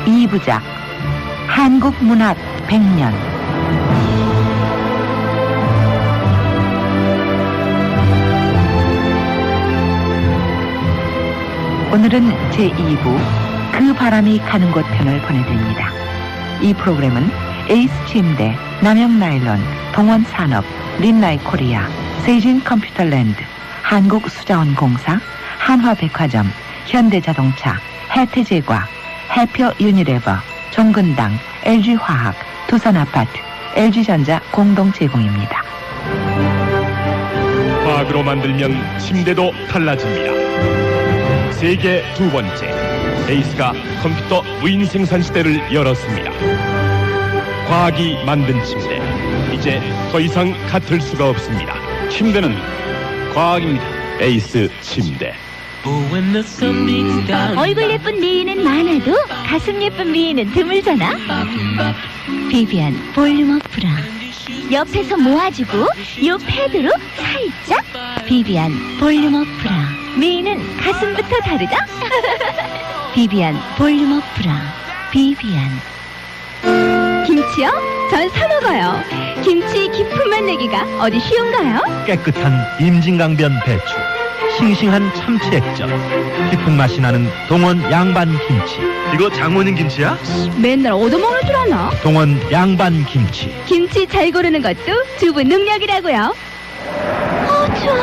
2부작 한국문학 100년. 오늘은 제2부 그 바람이 가는 곳 편을 보내드립니다. 이 프로그램은 에이스 침대, 남영나일론, 동원산업, 린나이 코리아, 세진 컴퓨터랜드, 한국수자원공사, 한화백화점, 현대자동차, 해태제과, 해표 유니레버, 종근당, LG화학, 두산아파트, LG전자 공동 제공입니다. 과학으로 만들면 침대도 달라집니다. 세계 두 번째, 에이스가 컴퓨터 무인 생산 시대를 열었습니다. 과학이 만든 침대, 이제 더 이상 같을 수가 없습니다. 침대는 과학입니다. 에이스 침대. 얼굴 예쁜 미인은 많아도 가슴 예쁜 미인은 드물잖아. 비비안 볼륨업 브라. 옆에서 모아주고 요 패드로 살짝. 비비안 볼륨업 브라. 미인은 가슴부터 다르다. 비비안 볼륨업 브라. 비비안. 김치요? 전 사먹어요. 김치 깊은 맛 내기가 어디 쉬운가요? 깨끗한 임진강변 배추, 싱싱한 참치 액젓, 깊은 맛이 나는 동원 양반 김치. 이거 장모님 김치야? 맨날 얻어먹을 줄 아나? 동원 양반 김치. 김치 잘 고르는 것도 주부 능력이라고요. 추워.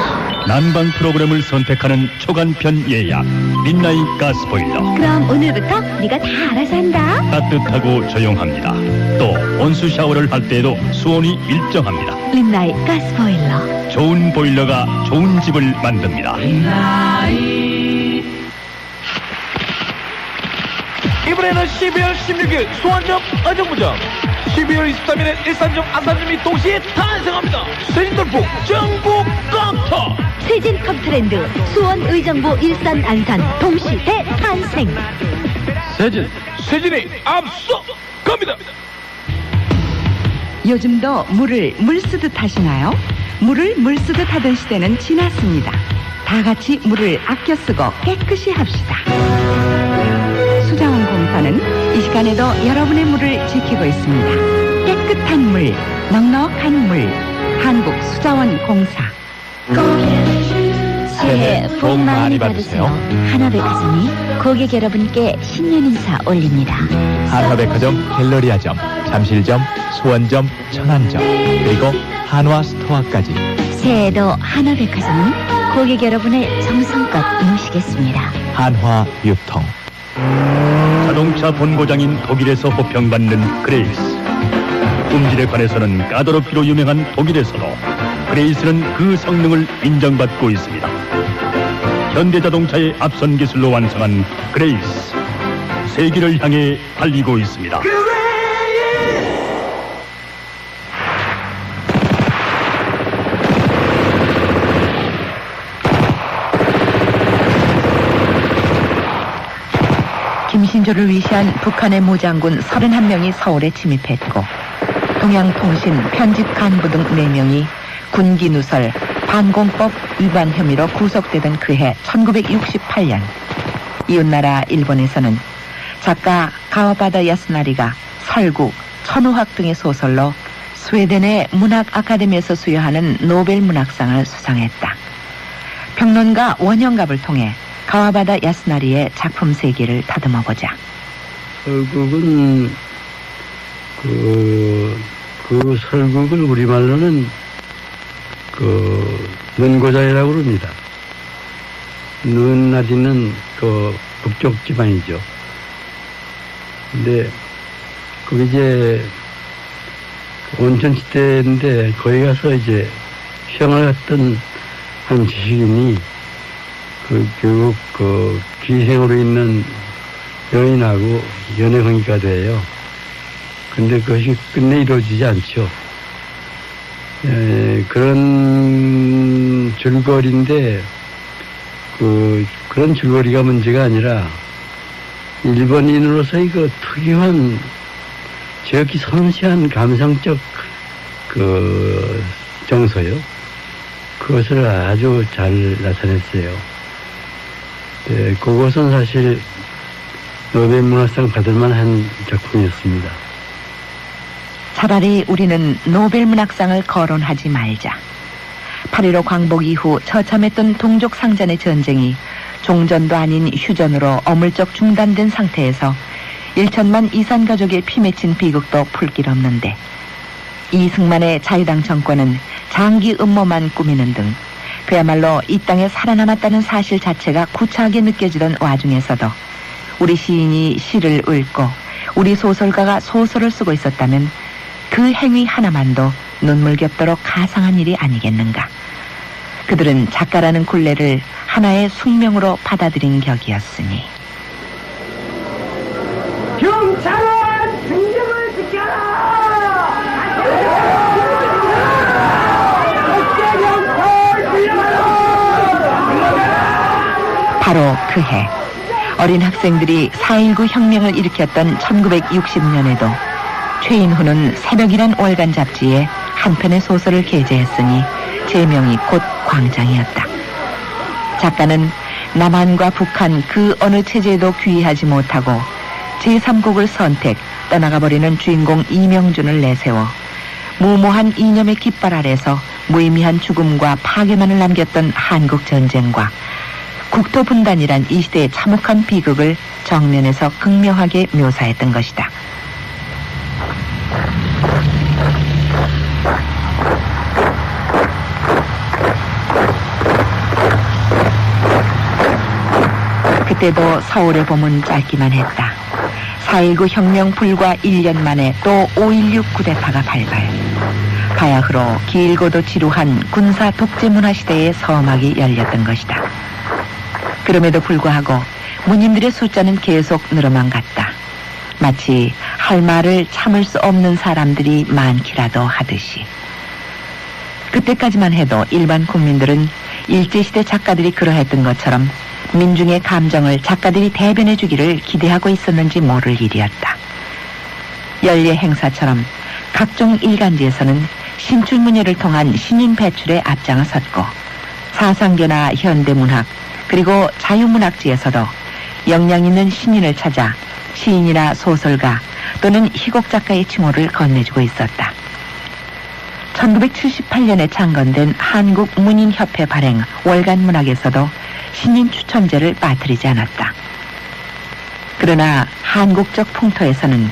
난방 프로그램을 선택하는 초간편 예약 린나이 가스보일러. 그럼 오늘부터 네가 다 알아서 한다. 따뜻하고 조용합니다. 또 온수 샤워를 할 때에도 수온이 일정합니다. 린나이 가스보일러. 좋은 보일러가 좋은 집을 만듭니다. 이번에는 12월 16일 수원점 어정부점, 12월 23일엔 일산점 아산점이 동시에 탄생합니다. 세진돌풍 전국 컴퓨터. 세진 컴퓨터랜드 수원 의정부 일산 안산 동시대 탄생. 세진이 앞서 갑니다. 요즘도 물을 물 쓰듯 하시나요? 물을 물 쓰듯 하던 시대는 지났습니다. 다 같이 물을 아껴 쓰고 깨끗이 합시다. 수자원공사는 이 시간에도 여러분의 물을 지키고 있습니다. 깨끗한 물, 넉넉한 물, 한국수자원공사. 새해 복 많이 받으세요. 하나백화점이 고객 여러분께 신년 인사 올립니다. 한화백화점 갤러리아점, 잠실점, 수원점, 천안점, 그리고 한화스토어까지. 새해에도 하나백화점은 고객 여러분을 정성껏 모시겠습니다. 한화유통. 자동차 본고장인 독일에서 호평받는 그레이스. 품질에 관해서는 까다롭기로 유명한 독일에서도 그레이스는 그 성능을 인정받고 있습니다. 현대자동차의 앞선 기술로 완성한 그레이스, 세계를 향해 달리고 있습니다. 김신조를 위시한 북한의 모장군 31명이 서울에 침입했고, 동양통신 편집 간부 등 4명이 군기 누설, 반공법 위반 혐의로 구속되던 그해 1968년, 이웃나라 일본에서는 작가 가와바다 야스나리가 설국, 천우학 등의 소설로 스웨덴의 문학 아카데미에서 수여하는 노벨 문학상을 수상했다. 평론가 원영갑을 통해 가와바다 야스나리의 작품 세계를 다듬어보자. 설국은 그 설국을 우리말로는 는고자이라고 그럽니다. 는나디는 북쪽 지방이죠. 근데 거기 이제 온천시대인데 거기 가서 이제 시험을 했던 한 지식인이 결국 기생으로 있는 여인하고 연애 관계가 돼요. 근데 그것이 끝내 이루어지지 않죠. 그런 줄거리인데 그런 줄거리가 문제가 아니라 일본인으로서의 그 특유한 지극히 섬세한 감성적 정서요. 그것을 아주 잘 나타냈어요. 네, 그것은 사실 노벨 문학상 받을 만한 작품이었습니다. 차라리 우리는 노벨 문학상을 거론하지 말자. 8.15 광복 이후 처참했던 동족 상잔의 전쟁이 종전도 아닌 휴전으로 어물쩍 중단된 상태에서 1천만 이산 가족의 피 맺힌 비극도 풀 길 없는데 이승만의 자유당 정권은 장기 음모만 꾸미는 등 그야말로 이 땅에 살아남았다는 사실 자체가 구차하게 느껴지던 와중에서도 우리 시인이 시를 읊고 우리 소설가가 소설을 쓰고 있었다면 그 행위 하나만도 눈물겹도록 가상한 일이 아니겠는가. 그들은 작가라는 굴레를 하나의 숙명으로 받아들인 격이었으니. 경찰은 중정을 지켜라! 바로 그해 어린 학생들이 4.19 혁명을 일으켰던 1960년에도 최인후는 새벽이란 월간 잡지에 한 편의 소설을 게재했으니 제명이 곧 광장이었다. 작가는 남한과 북한 그 어느 체제에도 귀의하지 못하고 제3국을 선택 떠나가버리는 주인공 이명준을 내세워 무모한 이념의 깃발 아래서 무의미한 죽음과 파괴만을 남겼던 한국전쟁과 국토 분단이란 이 시대의 참혹한 비극을 정면에서 극명하게 묘사했던 것이다. 그때도 서울의 봄은 짧기만 했다. 4.19 혁명 불과 1년 만에 또 5.16 쿠데타가 발발. 바야흐로 길고도 지루한 군사 독재 문화 시대의 서막이 열렸던 것이다. 그럼에도 불구하고 문인들의 숫자는 계속 늘어만 갔다. 마치 할 말을 참을 수 없는 사람들이 많기라도 하듯이. 그때까지만 해도 일반 국민들은 일제시대 작가들이 그러했던 것처럼 민중의 감정을 작가들이 대변해 주기를 기대하고 있었는지 모를 일이었다. 연례 행사처럼 각종 일간지에서는 신출문예를 통한 신인 배출에 앞장을 섰고 사상계나 현대문학 그리고 자유문학지에서도 역량 있는 신인을 찾아 시인이나 소설가 또는 희곡작가의 칭호를 건네주고 있었다. 1978년에 창건된 한국문인협회 발행 월간문학에서도 신인 추천제를 빠뜨리지 않았다. 그러나 한국적 풍토에서는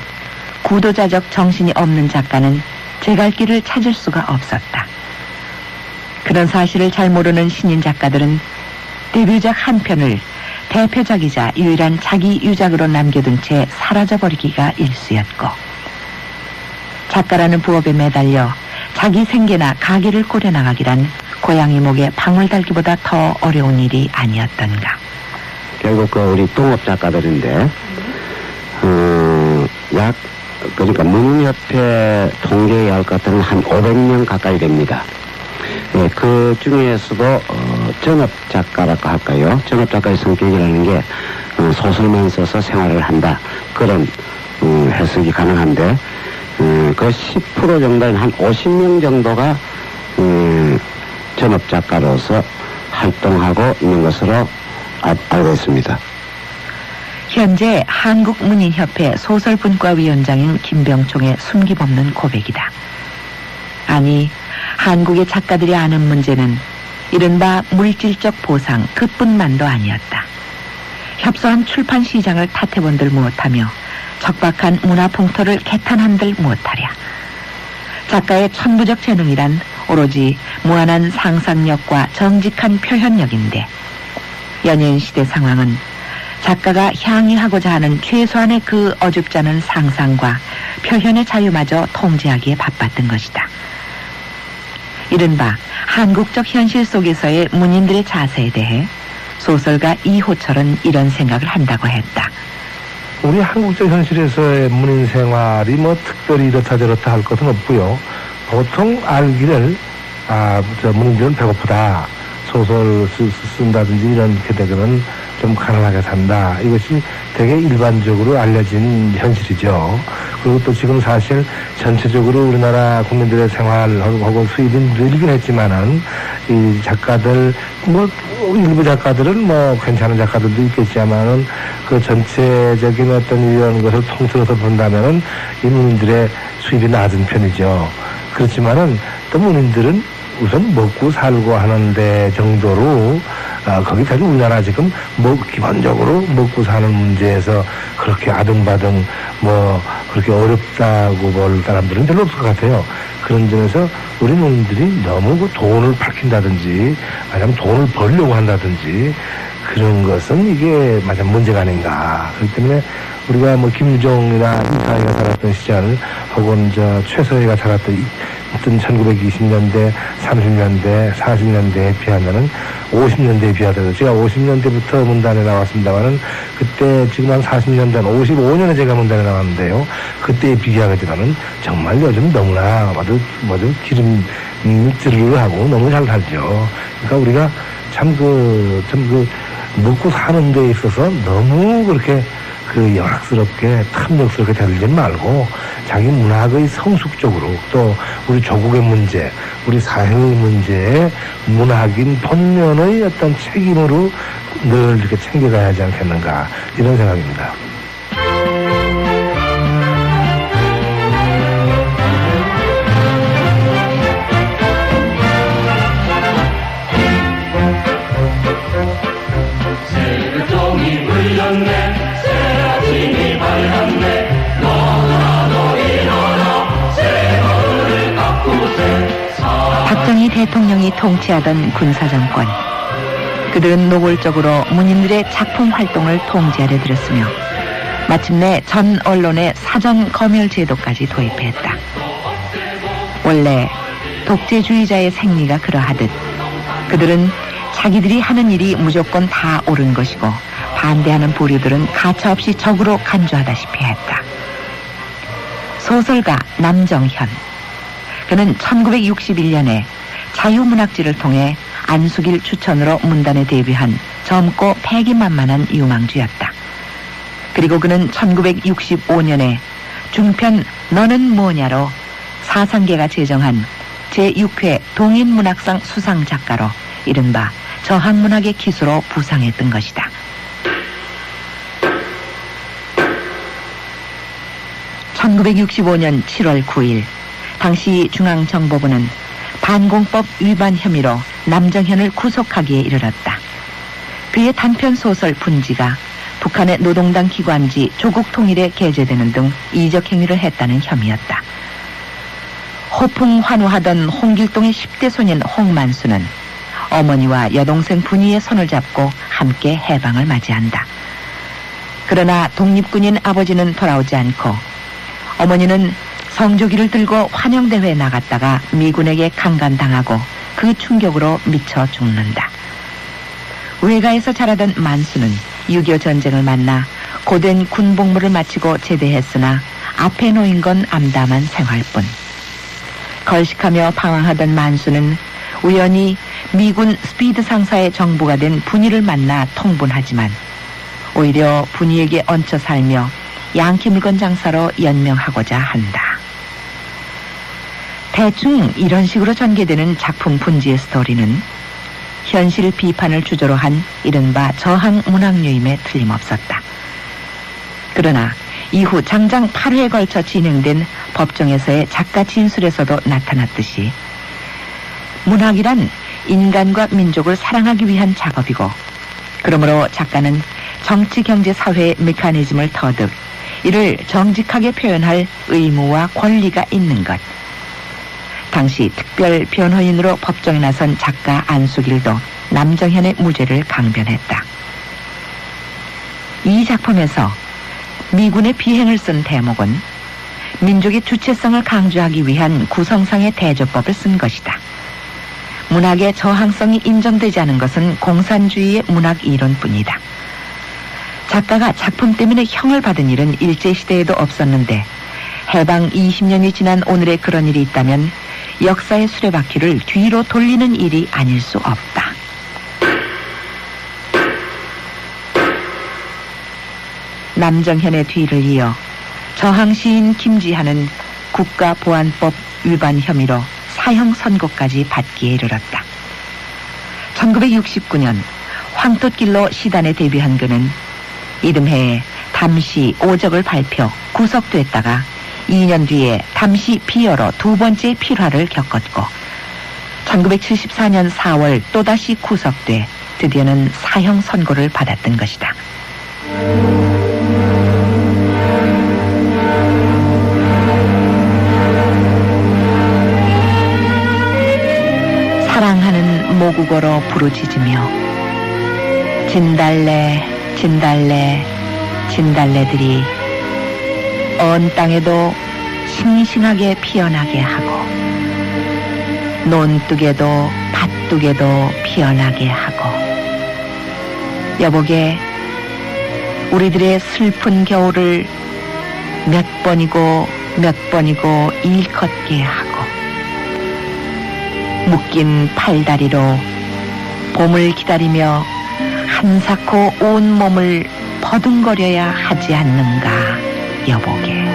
구도자적 정신이 없는 작가는 제갈 길을 찾을 수가 없었다. 그런 사실을 잘 모르는 신인 작가들은 데뷔작 한 편을 대표작이자 유일한 자기 유작으로 남겨둔 채 사라져버리기가 일쑤였고 작가라는 부업에 매달려 자기 생계나 가게를 꾸려나가기란 고양이 목에 방울 달기보다 더 어려운 일이 아니었던가. 결국 우리 동업 작가들인데 그러니까 문인협회 통계에 의할 것 같으면 한 500명 가까이 됩니다. 예, 그 중에서도 전업 작가라고 할까요? 전업 작가의 성격이라는 게 소설만 써서 생활을 한다. 그런 해석이 가능한데 그 10% 정도는 한 50명 정도가 전업 작가로서 활동하고 있는 것으로 알고 있습니다. 현재 한국문인협회 소설분과위원장인 김병총의 숨김없는 고백이다. 아니, 한국의 작가들이 아는 문제는 이른바 물질적 보상 그뿐만도 아니었다. 협소한 출판 시장을 탓해본들 무엇하며 적박한 문화 풍토를 개탄한들 무엇하랴. 작가의 천부적 재능이란 오로지 무한한 상상력과 정직한 표현력인데 연예인 시대 상황은 작가가 향유하고자 하는 최소한의 그 어줍지 않은 상상과 표현의 자유마저 통제하기에 바빴던 것이다. 이른바 한국적 현실 속에서의 문인들의 자세에 대해 소설가 이호철은 이런 생각을 한다고 했다. 우리 한국적 현실에서의 문인 생활이 뭐 특별히 이렇다 저렇다 할 것은 없고요. 보통 알기를 문인들은 배고프다. 소설 쓴다든지 이렇게 되면 좀 가난하게 산다. 이것이 되게 일반적으로 알려진 현실이죠. 그리고 또 지금 사실 전체적으로 우리나라 국민들의 생활 혹은 수입이 늘긴 했지만은 이 작가들 뭐 일부 작가들은 뭐 괜찮은 작가들도 있겠지만은 그 전체적인 어떤 이런 것을 통틀어서 본다면은 이 문인들의 수입이 낮은 편이죠. 그렇지만은 또 문인들은 우선 먹고 살고 하는데 정도로 거기까지 우리나라 지금 뭐 기본적으로 먹고 사는 문제에서 그렇게 아등바등 뭐 그렇게 어렵다고 볼 사람들은 별로 없을 것 같아요. 그런 점에서 우리 문인들이 너무 그 돈을 밝힌다든지 아니면 돈을 벌려고 한다든지 그런 것은 이게 마찬 문제가 아닌가. 그렇기 때문에 우리가 뭐 김유종이나 이상희가 살았던 시절 혹은 저 최서희가 살았던 1920년대, 30년대, 40년대에 비하면은 50년대에 비하더라도 제가 50년대부터 문단에 나왔습니다만은 그때 지금 한 40년 전 55년에 제가 문단에 나왔는데요. 그때에 비교하게 되면은 정말 요즘 너무나 아주 기름질을 하고 너무 잘 살죠. 그러니까 우리가 참 먹고 사는 데 있어서 너무 그렇게 열악스럽게 탐욕스럽게 대들지 말고 자기 문학의 성숙적으로 또 우리 조국의 문제, 우리 사회의 문제에 문학인 본면의 어떤 책임으로 늘 이렇게 챙겨가야 하지 않겠는가 이런 생각입니다. 박정희 대통령이 통치하던 군사정권. 그들은 노골적으로 문인들의 작품 활동을 통제하려 들었으며 마침내 전 언론의 사전 검열 제도까지 도입했다. 원래 독재주의자의 생리가 그러하듯 그들은 자기들이 하는 일이 무조건 다 옳은 것이고 반대하는 부류들은 가차없이 적으로 간주하다시피 했다. 소설가 남정현. 그는 1961년에 자유문학지를 통해 안숙일 추천으로 문단에 데뷔한 젊고 패기만만한 유망주였다. 그리고 그는 1965년에 중편 너는 뭐냐로 사상계가 제정한 제6회 동인문학상 수상작가로 이른바 저항문학의 기수로 부상했던 것이다. 1965년 7월 9일 당시 중앙정보부는 반공법 위반 혐의로 남정현을 구속하기에 이르렀다. 그의 단편소설 분지가 북한의 노동당 기관지 조국통일에 게재되는 등 이적 행위를 했다는 혐의였다. 호풍환호하던 홍길동의 10대 소년 홍만수는 어머니와 여동생 분이의 손을 잡고 함께 해방을 맞이한다. 그러나 독립군인 아버지는 돌아오지 않고 어머니는 성조기를 들고 환영대회에 나갔다가 미군에게 강간당하고 그 충격으로 미쳐 죽는다. 외가에서 자라던 만수는 6.25 전쟁을 만나 고된 군복무를 마치고 제대했으나 앞에 놓인 건 암담한 생활뿐. 걸식하며 방황하던 만수는 우연히 미군 스피드 상사의 정부가 된 분이를 만나 통분하지만 오히려 분이에게 얹혀 살며 양키 물건 장사로 연명하고자 한다. 대충 이런 식으로 전개되는 작품 분지의 스토리는 현실 비판을 주조로 한 이른바 저항 문학유임에 틀림없었다. 그러나 이후 장장 8회에 걸쳐 진행된 법정에서의 작가 진술에서도 나타났듯이 문학이란 인간과 민족을 사랑하기 위한 작업이고 그러므로 작가는 정치, 경제, 사회의 메커니즘을 터득 이를 정직하게 표현할 의무와 권리가 있는 것. 당시 특별 변호인으로 법정에 나선 작가 안숙일도 남정현의 무죄를 강변했다. 이 작품에서 미군의 비행을 쓴 대목은 민족의 주체성을 강조하기 위한 구성상의 대조법을 쓴 것이다. 문학의 저항성이 인정되지 않은 것은 공산주의의 문학 이론뿐이다. 작가가 작품 때문에 형을 받은 일은 일제시대에도 없었는데 해방 20년이 지난 오늘에 그런 일이 있다면 역사의 수레바퀴를 뒤로 돌리는 일이 아닐 수 없다. 남정현의 뒤를 이어 저항시인 김지한은 국가보안법 위반 혐의로 사형 선고까지 받기에 이르렀다. 1969년 황토길로 시단에 데뷔한 그는 이듬해에 담시 오적을 발표 구속됐다가 2년 뒤에 담시 비어로 두 번째 필화를 겪었고 1974년 4월 또다시 구속돼 드디어는 사형 선고를 받았던 것이다. 사랑하는 모국어로 부르짖으며 진달래 진달래 진달래들이 언 땅에도 싱싱하게 피어나게 하고 논둑에도 밭둑에도 피어나게 하고 여보게 우리들의 슬픈 겨울을 몇 번이고 몇 번이고 일컫게 하고 묶인 팔다리로 봄을 기다리며 한사코 온 몸을 버둥거려야 하지 않는가 여보게.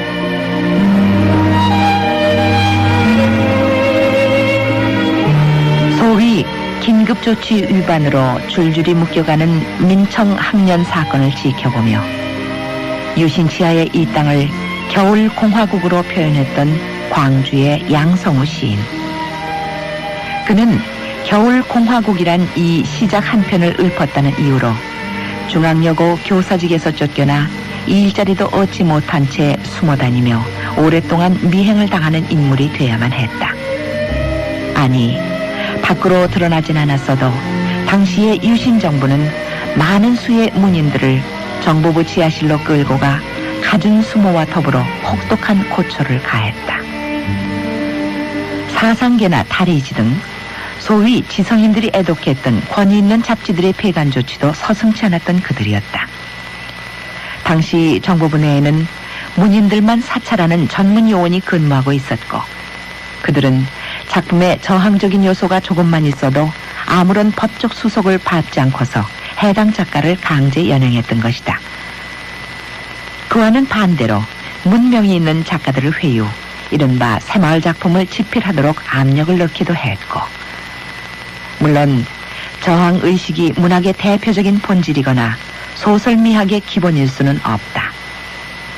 소위 긴급조치 위반으로 줄줄이 묶여가는 민청 학년 사건을 지켜보며 유신치하의 이 땅을 겨울공화국으로 표현했던 광주의 양성우 시인. 그는 겨울공화국이란 이 시작 한 편을 읊었다는 이유로 중앙여고 교사직에서 쫓겨나 일자리도 얻지 못한 채 숨어다니며 오랫동안 미행을 당하는 인물이 돼야만 했다. 아니, 밖으로 드러나진 않았어도 당시의 유신정부는 많은 수의 문인들을 정보부 지하실로 끌고 가 갖은 수모와 더불어 혹독한 고초를 가했다. 사상계나 다리지 등 소위 지성인들이 애독했던 권위 있는 잡지들의 폐간 조치도 서슴지 않았던 그들이었다. 당시 정보부 내에는 문인들만 사찰하는 전문 요원이 근무하고 있었고 그들은 작품에 저항적인 요소가 조금만 있어도 아무런 법적 수속을 밟지 않고서 해당 작가를 강제 연행했던 것이다. 그와는 반대로 문명이 있는 작가들을 회유, 이른바 새마을 작품을 집필하도록 압력을 넣기도 했고 물론 저항의식이 문학의 대표적인 본질이거나 소설미학의 기본일 수는 없다.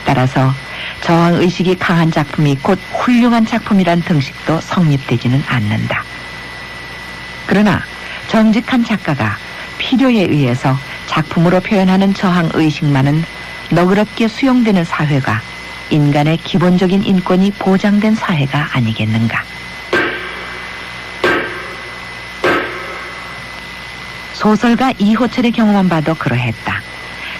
따라서 저항의식이 강한 작품이 곧 훌륭한 작품이란 등식도 성립되지는 않는다. 그러나 정직한 작가가 필요에 의해서 작품으로 표현하는 저항의식만은 너그럽게 수용되는 사회가 인간의 기본적인 인권이 보장된 사회가 아니겠는가. 소설가 이호철의 경우만 봐도 그러했다.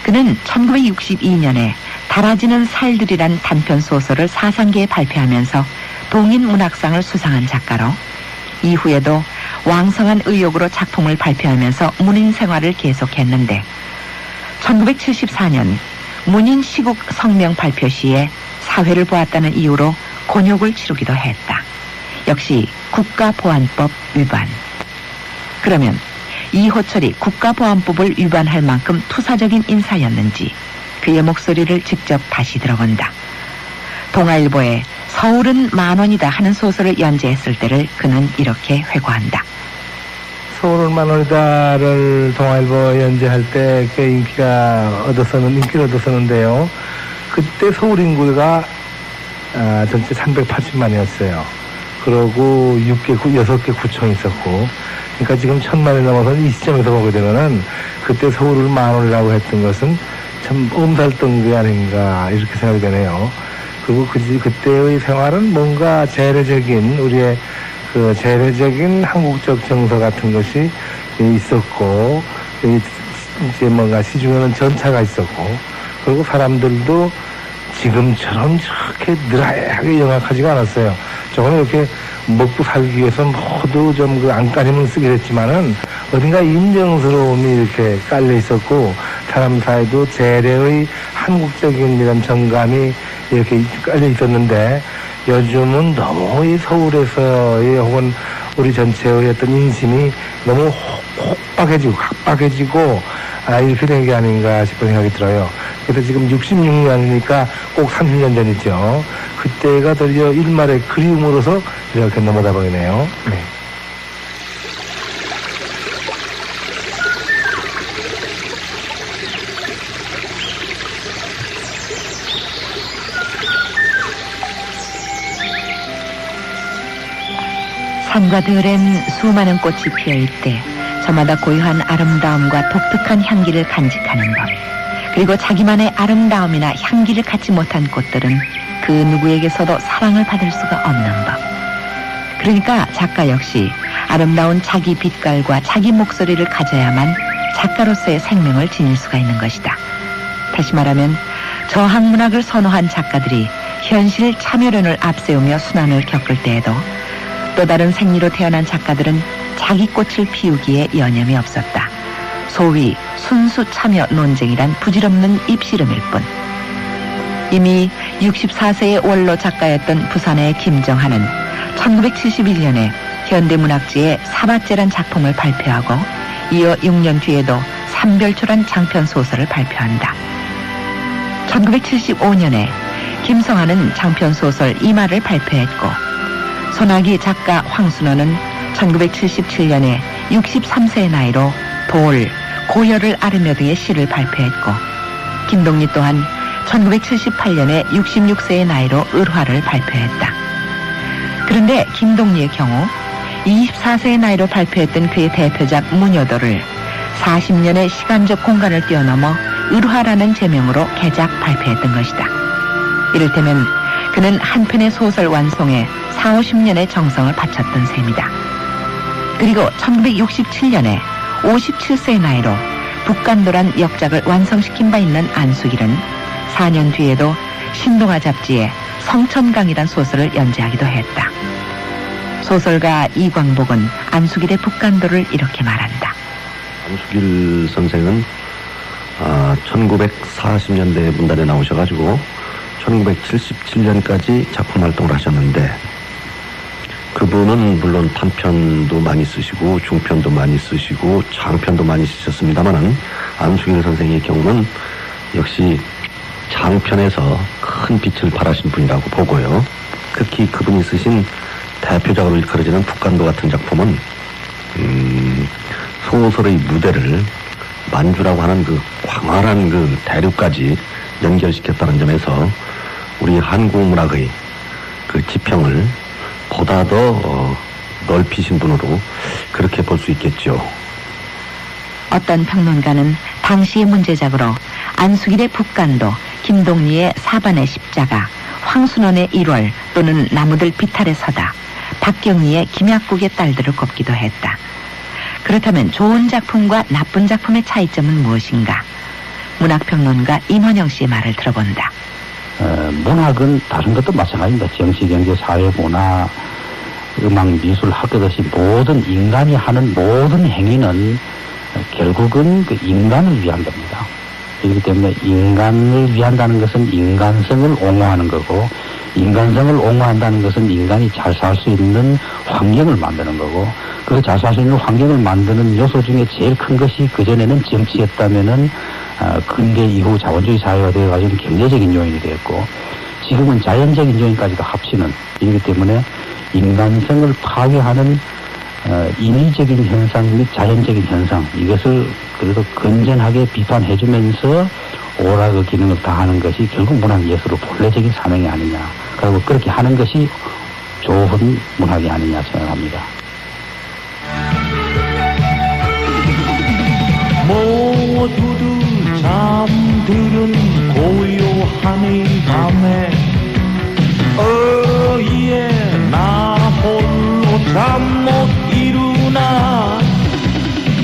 그는 1962년에 달아지는 살들이란 단편소설을 사상계에 발표하면서 동인문학상을 수상한 작가로 이후에도 왕성한 의욕으로 작품을 발표하면서 문인 생활을 계속했는데 1974년 문인 시국 성명 발표 시에 사회를 보았다는 이유로 곤욕을 치르기도 했다. 역시 국가보안법 위반. 그러면 이호철이 국가보안법을 위반할 만큼 투사적인 인사였는지 그의 목소리를 직접 다시 들어본다. 동아일보에 서울은 만원이다 하는 소설을 연재했을 때를 그는 이렇게 회고한다. 서울은 만원이다를 동아일보 연재할 때 꽤 인기를 얻었었는데요. 그때 서울 인구가 전체 380만이었어요. 그러고 6개 구청이 있었고, 그러니까 지금 1000만이 넘어서 이 시점에서 보게 되면은 그때 서울을 만원이라고 했던 것은 참 엄살덩이 아닌가 이렇게 생각이 되네요. 그리고 그때의 생활은 뭔가 재래적인 우리의 그 재래적인 한국적 정서 같은 것이 있었고, 이제 뭔가 시중에는 전차가 있었고, 그리고 사람들도 지금처럼 저렇게 느라하게 영악하지가 않았어요. 저거는 이렇게 먹고 살기 위해서 모두 좀 그 안간힘을 쓰긴 했지만은 어딘가 인정스러움이 이렇게 깔려 있었고, 사람 사이도 재래의 한국적인 이런 정감이 이렇게 깔려 있었는데, 요즘은 너무 이 서울에서의 혹은 우리 전체의 어떤 인심이 너무 혹박해지고 각박해지고 이렇게 된 게 아닌가 싶은 생각이 들어요. 그래서 지금 66년이니까 꼭 30년 전이죠. 그때가 드디어 일말의 그리움으로서 이렇게 넘어다 버리네요. 네. 산과 들엔 수많은 꽃이 피어있대 저마다 고유한 아름다움과 독특한 향기를 간직하는 법. 그리고 자기만의 아름다움이나 향기를 갖지 못한 꽃들은 그 누구에게서도 사랑을 받을 수가 없는 법. 그러니까 작가 역시 아름다운 자기 빛깔과 자기 목소리를 가져야만 작가로서의 생명을 지닐 수가 있는 것이다. 다시 말하면 저항문학을 선호한 작가들이 현실 참여론을 앞세우며 순환을 겪을 때에도 또 다른 생리로 태어난 작가들은 자기 꽃을 피우기에 여념이 없었다. 소위 순수 참여 논쟁이란 부질없는 입씨름일 뿐. 이미 64세의 원로 작가였던 부산의 김정한은 1971년에 현대문학지의 사바제란 작품을 발표하고 이어 6년 뒤에도 삼별초란 장편 소설을 발표한다. 1975년에 김성한은 장편 소설 이마를 발표했고 손아귀 작가 황순호는 1977년에 63세의 나이로 돌, 고열을 아르며 등의 시를 발표했고 김동리 또한 1978년에 66세의 나이로 을화를 발표했다. 그런데 김동리의 경우 24세의 나이로 발표했던 그의 대표작 무녀도를 40년의 시간적 공간을 뛰어넘어 을화라는 제명으로 개작 발표했던 것이다. 이를테면 그는 한 편의 소설 완성에 40-50년의 정성을 바쳤던 셈이다. 그리고 1967년에 57세의 나이로 북간도란 역작을 완성시킨 바 있는 안수길은 4년 뒤에도 신동아 잡지에 성천강이란 소설을 연재하기도 했다. 소설가 이광복은 안수길의 북간도를 이렇게 말한다. 안수길 선생은 1940년대 문단에 나오셔가지고 1977년까지 작품 활동을 하셨는데 그분은 물론 단편도 많이 쓰시고 중편도 많이 쓰시고 장편도 많이 쓰셨습니다만은 안수길 선생의 경우는 역시 장편에서 큰 빛을 발하신 분이라고 보고요. 특히 그분이 쓰신 대표작으로 일컬어지는 북간도 같은 작품은 소설의 무대를 만주라고 하는 그 광활한 그 대륙까지 연결시켰다는 점에서 우리 한국 문학의 그 지평을 보다 더 넓히신 분으로 그렇게 볼 수 있겠죠. 어떤 평론가는 당시의 문제작으로 안수길의 북간도, 김동리의 사반의 십자가, 황순원의 1월 또는 나무들 비탈에 서다, 박경리의 김약국의 딸들을 꼽기도 했다. 그렇다면 좋은 작품과 나쁜 작품의 차이점은 무엇인가? 문학평론가 임원영 씨의 말을 들어본다. 문학은 다른 것도 마찬가지입니다. 정치, 경제, 사회, 문화, 음악, 미술, 학교듯이 모든 인간이 하는 모든 행위는 결국은 그 인간을 위한 겁니다. 그렇기 때문에 인간을 위한다는 것은 인간성을 옹호하는 거고, 인간성을 옹호한다는 것은 인간이 잘 살 수 있는 환경을 만드는 거고, 그 잘 살 수 있는 환경을 만드는 요소 중에 제일 큰 것이 그전에는 정치였다면은 근대 이후 자본주의 사회가 되어가지고 경제적인 요인이 되었고, 지금은 자연적인 요인까지도 합치는 일이기 때문에 인간성을 파괴하는 인위적인 현상 및 자연적인 현상, 이것을 그래도 건전하게 비판해주면서 오락의 기능을 다하는 것이 결국 문학 예술의 본래적인 사명이 아니냐. 그리고 그렇게 하는 것이 좋은 문학이 아니냐 생각합니다. 모두들 잠들은 고요한 이 밤에 어예 나 홀로 잠 못 이루나.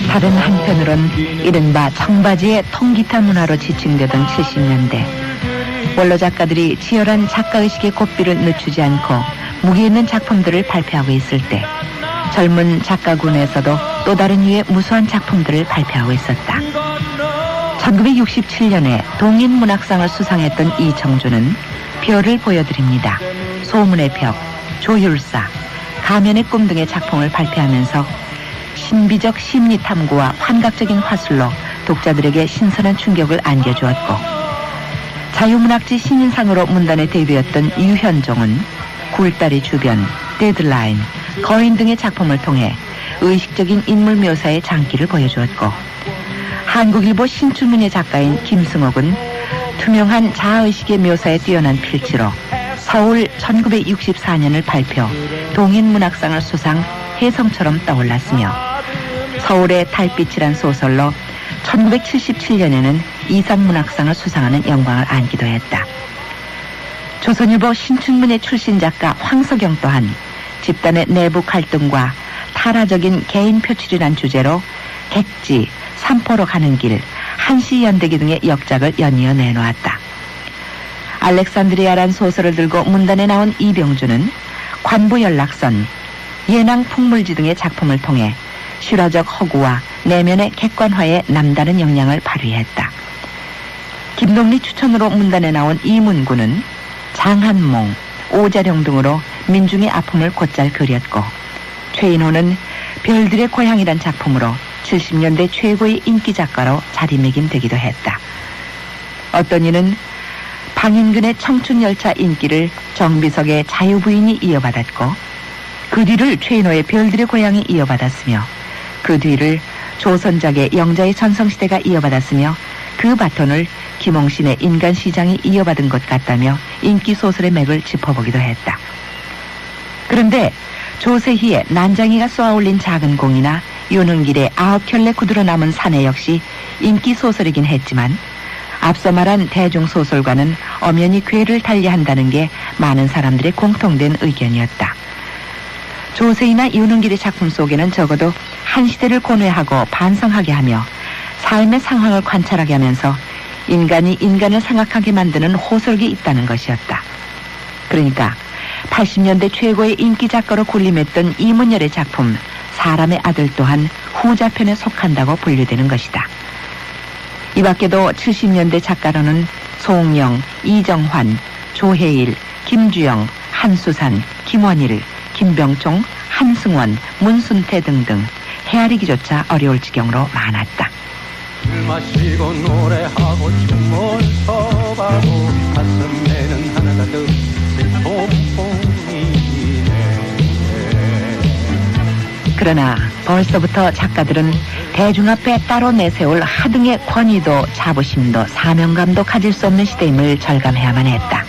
다른 한편으론 이른바 청바지의 통기타 문화로 지칭되던 70년대 원로 작가들이 치열한 작가의식의 고삐를 늦추지 않고 무게 있는 작품들을 발표하고 있을 때 젊은 작가군에서도 또 다른 유의 무수한 작품들을 발표하고 있었다. 1967년에 동인문학상을 수상했던 이청주는 별을 보여드립니다. 소문의 벽, 조율사, 가면의 꿈 등의 작품을 발표하면서 신비적 심리 탐구와 환각적인 화술로 독자들에게 신선한 충격을 안겨주었고 자유문학지 신인상으로 문단에 데뷔했던 유현종은 굴다리 주변, 데드라인, 거인 등의 작품을 통해 의식적인 인물 묘사의 장기를 보여주었고, 한국일보 신춘문예 작가인 김승옥은 투명한 자아의식의 묘사에 뛰어난 필지로 서울 1964년을 발표 동인문학상을 수상 혜성처럼 떠올랐으며, 서울의 달빛이란 소설로 1977년에는 이상문학상을 수상하는 영광을 안기도 했다. 조선일보 신춘문예 출신 작가 황석영 또한 집단의 내부 갈등과 타라적인 개인 표출이란 주제로 객지, 삼포로 가는 길, 한시연대기 등의 역작을 연이어 내놓았다. 알렉산드리아란 소설을 들고 문단에 나온 이병주는 관부연락선, 예낭 풍물지 등의 작품을 통해 실화적 허구와 내면의 객관화에 남다른 역량을 발휘했다. 김동리 추천으로 문단에 나온 이문구는 장한몽, 오자룡 등으로 민중의 아픔을 곧잘 그렸고, 최인호는 별들의 고향이란 작품으로 70년대 최고의 인기 작가로 자리매김되기도 했다. 어떤 이는 방인근의 청춘열차 인기를 정비석의 자유부인이 이어받았고, 그 뒤를 최인호의 별들의 고향이 이어받았으며, 그 뒤를 조선작의 영자의 전성시대가 이어받았으며, 그 바톤을 김홍신의 인간시장이 이어받은 것 같다며 인기 소설의 맥을 짚어보기도 했다. 그런데 조세희의 난장이가 쏘아올린 작은 공이나 요능길의 9켤레 구두로 남은 사내 역시 인기 소설이긴 했지만, 앞서 말한 대중소설과는 엄연히 궤를 달리한다는 게 많은 사람들의 공통된 의견이었다. 조세희나 요능길의 작품 속에는 적어도 한 시대를 고뇌하고 반성하게 하며 삶의 상황을 관찰하게 하면서 인간이 인간을 생각하게 만드는 호소력이 있다는 것이었다. 그러니까 80년대 최고의 인기 작가로 군림했던 이문열의 작품 사람의 아들 또한 후자편에 속한다고 분류되는 것이다. 이 밖에도 70년대 작가로는 송영, 이정환, 조혜일, 김주영, 한수산, 김원일, 김병총, 한승원, 문순태 등등 헤아리기조차 어려울 지경으로 많았다. 술 마시고 노래하고 춤을 춰봐도 가슴에는 하나가득 슬픔뿐이네. 그러나 벌써부터 작가들은 대중 앞에 따로 내세울 하등의 권위도 자부심도 사명감도 가질 수 없는 시대임을 절감해야만 했다.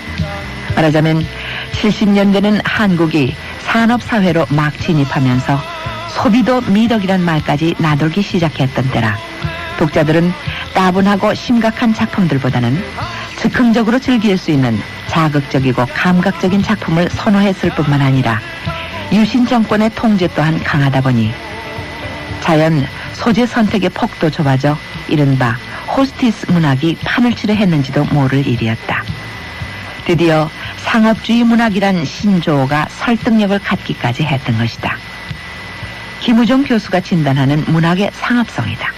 말하자면 70년대는 한국이 산업사회로 막 진입하면서 소비도 미덕이란 말까지 나돌기 시작했던 때라, 독자들은 따분하고 심각한 작품들보다는 즉흥적으로 즐길 수 있는 자극적이고 감각적인 작품을 선호했을 뿐만 아니라 유신 정권의 통제 또한 강하다 보니 자연 소재 선택의 폭도 좁아져 이른바 호스티스 문학이 판을 치려 했는지도 모를 일이었다. 드디어 상업주의 문학이란 신조어가 설득력을 갖기까지 했던 것이다. 김우종 교수가 진단하는 문학의 상업성이다.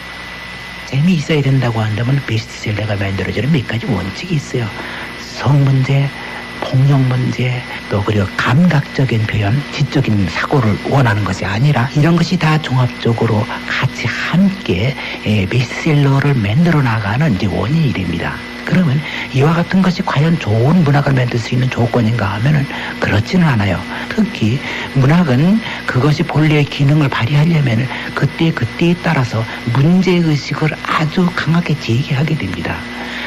재미있어야 된다고 한다면 베스트셀러가 만들어지는 몇 가지 원칙이 있어요. 성문제, 폭력 문제, 또 그리고 감각적인 표현, 지적인 사고를 원하는 것이 아니라 이런 것이 다 종합적으로 같이 함께 베스트셀러를 만들어 나가는 이제 원인이 됩니다. 그러면 이와 같은 것이 과연 좋은 문학을 만들 수 있는 조건인가 하면은 그렇지는 않아요. 특히 문학은 그것이 본래의 기능을 발휘하려면 그때에 따라서 문제의식을 아주 강하게 제기하게 됩니다.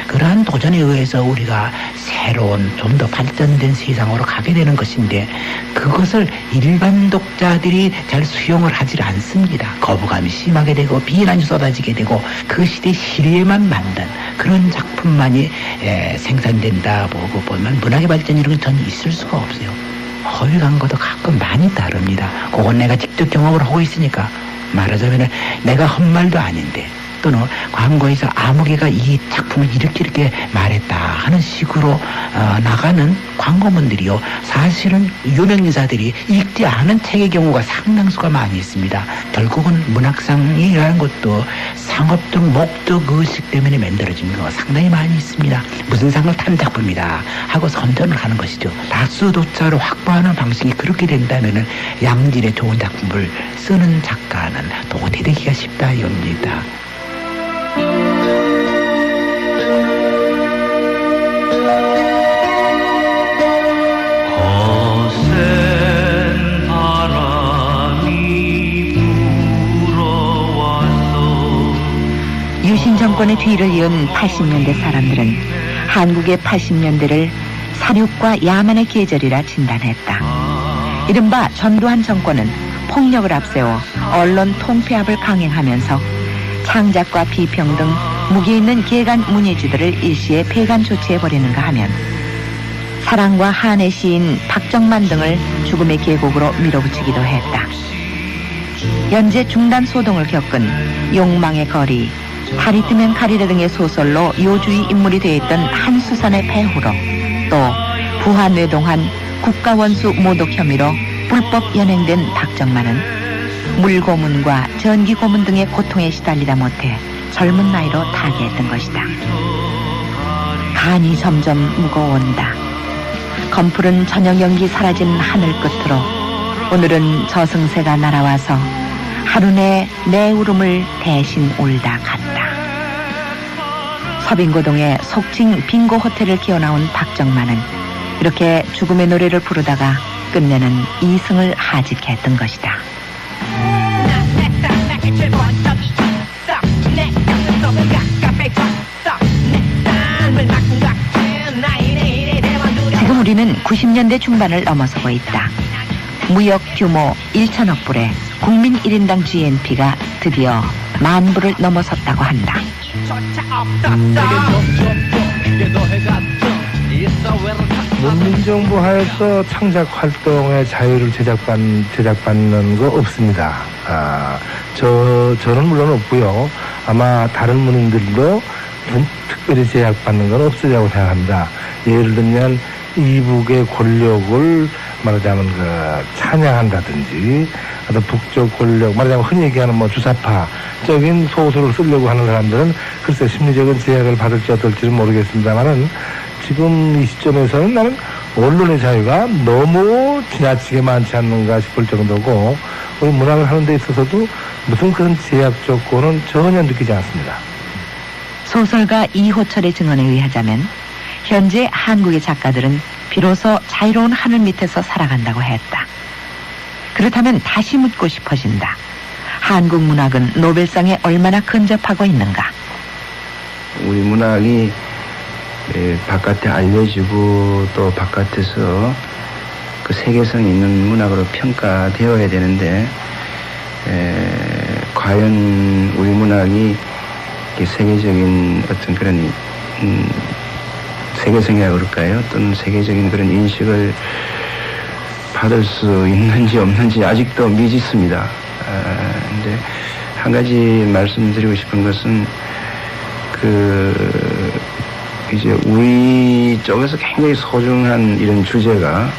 그러한 도전에 의해서 우리가 새로운 좀 더 발전된 세상으로 가게 되는 것인데, 그것을 일반 독자들이 잘 수용을 하지 않습니다. 거부감이 심하게 되고 비난이 쏟아지게 되고 그 시대 시류에만 만든 그런 작품만이 생산된다 보고 보면 문학의 발전 이런 건 전혀 있을 수가 없어요. 허위 광고도 가끔 많이 다릅니다. 그건 내가 직접 경험을 하고 있으니까 말하자면 내가 한 말도 아닌데, 또는 광고에서 아무개가 이 작품을 이렇게 말했다 하는 식으로 나가는 광고문들이요, 사실은 유명인사들이 읽지 않은 책의 경우가 상당수가 많이 있습니다. 결국은 문학상이라는 것도 상업적 목적의식 때문에 만들어진 경우가 상당히 많이 있습니다. 무슨 상을 탄 작품이다 하고 선전을 하는 것이죠. 다수독자를 확보하는 방식이 그렇게 된다면 양질의 좋은 작품을 쓰는 작가는 도태되기가 쉽다 이겁니다. 정권의 뒤를 이은 80년대 사람들은 한국의 80년대를 사륙과 야만의 계절이라 진단했다. 이른바 전두환 정권은 폭력을 앞세워 언론 통폐합을 강행하면서 창작과 비평 등 무기 있는 개간 문예주들을 일시에 폐간 조치해버리는가 하면 사랑과 한의 시인 박정만 등을 죽음의 계곡으로 밀어붙이기도 했다. 연재 중단 소동을 겪은 욕망의 거리, 달이 뜨면 가리라 등의 소설로 요주의 인물이 되어있던 한수산의 배후로 또 부하뇌동한 국가원수 모독 혐의로 불법 연행된 박정만은 물고문과 전기고문 등의 고통에 시달리다 못해 젊은 나이로 타계했던 것이다. 간이 점점 무거워온다. 검푸른 저녁 연기 사라진 하늘 끝으로 오늘은 저승새가 날아와서 하루내 내 울음을 대신 울다 갔다. 서빙고동의 속칭 빙고 호텔을 기어나온 박정만은 이렇게 죽음의 노래를 부르다가 끝내는 이승을 하직했던 것이다. 지금 우리는 90년대 중반을 넘어서고 있다. 무역 규모 1천억 불의 국민 1인당 GNP가 드디어 10,000불을 넘어섰다고 한다. 문민정부 하에서 창작 활동의 자유를 제작받는 거 없습니다. 저는 물론 없고요. 아마 다른 문인들도 특별히 제약받는 건 없으리라고 생각합니다. 예를 들면 이북의 권력을 말하자면 찬양한다든지 어떤 북쪽 권력 말하자면 흔히 얘기하는 주사파적인 소설을 쓰려고 하는 사람들은 글쎄 심리적인 제약을 받을지 어떨지는 모르겠습니다만은 지금 이 시점에서는 나는 언론의 자유가 너무 지나치게 많지 않는가 싶을 정도고 우리 문학을 하는 데 있어서도 무슨 그런 제약 조건은 전혀 느끼지 않습니다. 소설가 이호철의 증언에 의하자면 현재 한국의 작가들은 비로소 자유로운 하늘 밑에서 살아간다고 했다. 그렇다면 다시 묻고 싶어진다. 한국 문학은 노벨상에 얼마나 근접하고 있는가? 우리 문학이 바깥에 알려지고 또 바깥에서 그 세계성 있는 문학으로 평가되어야 되는데 과연 우리 문학이 세계적인 어떤 그런 세계성이라고 그럴까요? 어떤 세계적인 그런 인식을 받을 수 있는지 없는지 아직도 미지수입니다. 근데 한 가지 말씀드리고 싶은 것은 이제 우리 쪽에서 굉장히 소중한 이런 주제가